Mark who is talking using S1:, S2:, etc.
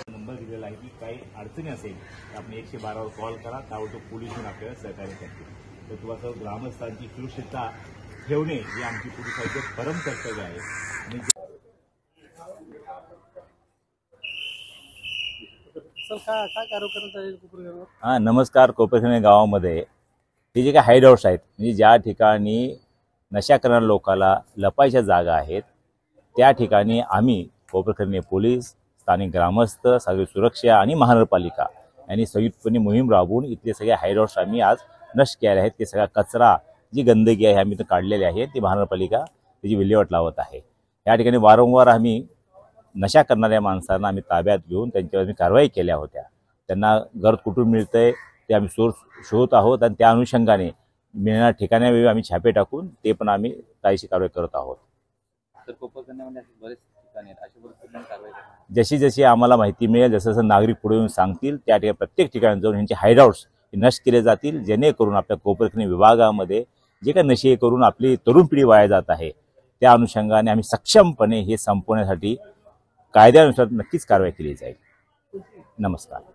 S1: Number दिलेला आहे की काही अडचणी असेल तर आपण 112 वर कॉल करा, ताबडतोब पोलीस येऊन आपल्याला सहकार्य करतील। तर तुम्हाला ग्रामस्थांची सुरक्षितता ठेवणे हे आमची पोलिसांचे परम कर्तव्य आहे। नमस्कार। कोपरखैरणे गावामध्ये हे जे काही हाईड हाऊस आहेत, म्हणजे ज्या ठिकाणी नशा करणाऱ्या लोकांना लपायच्या जागा आहेत, त्या ठिकाणी आम्ही कोपरखैरणे पोलीस, स्थानिक ग्रामस्थ, सागरी सुरक्षा आणि महानगरपालिका यांनी संयुक्तपणे मोहीम राबवून इथले सगळे हाईड हाऊस आम्ही आज नष्ट केले आहेत। ते सगळा कचरा, जी गंदगी आहे आम्ही काढलेली आहे, ती महानगरपालिका त्याची विल्हेवाट लावत आहे। या ठिकाणी वारंवार आम्ही नशा करणाऱ्या माणसांना आम्ही ताब्यात घेऊन त्यांच्यावर आम्ही कारवाई केल्या होत्या। त्यांना घर कुठून मिळतंय ते आम्ही सोर्स शोधत आहोत आणि त्या अनुषंगाने मिळणाऱ्या ठिकाणावेळी आम्ही छापे टाकून ते पण आम्ही कायदेशीर कारवाई करत आहोत।
S2: तर कोपरखैरण्यामध्ये बरेच ठिकाणी आहेत, अशा परिस्थितीत कारवाई करा।
S1: जशी जशी आम्हाला माहिती मिळेल, जसं जसं नागरिक पुढे येऊन सांगतील, त्या ठिकाणी प्रत्येक ठिकाणी जाऊन यांचे हाईड हाऊस नष्ट केले जातील, जेणेकरून आपल्या कोपरखैरणे विभागामध्ये जे काही नशे करून आपली तरुण पिढी वाया जात आहे, त्या अनुषंगाने आम्ही सक्षमपणे हे संपवण्यासाठी कायद्यानुसार नक्कीच कारवाई केली जाईल। नमस्कार।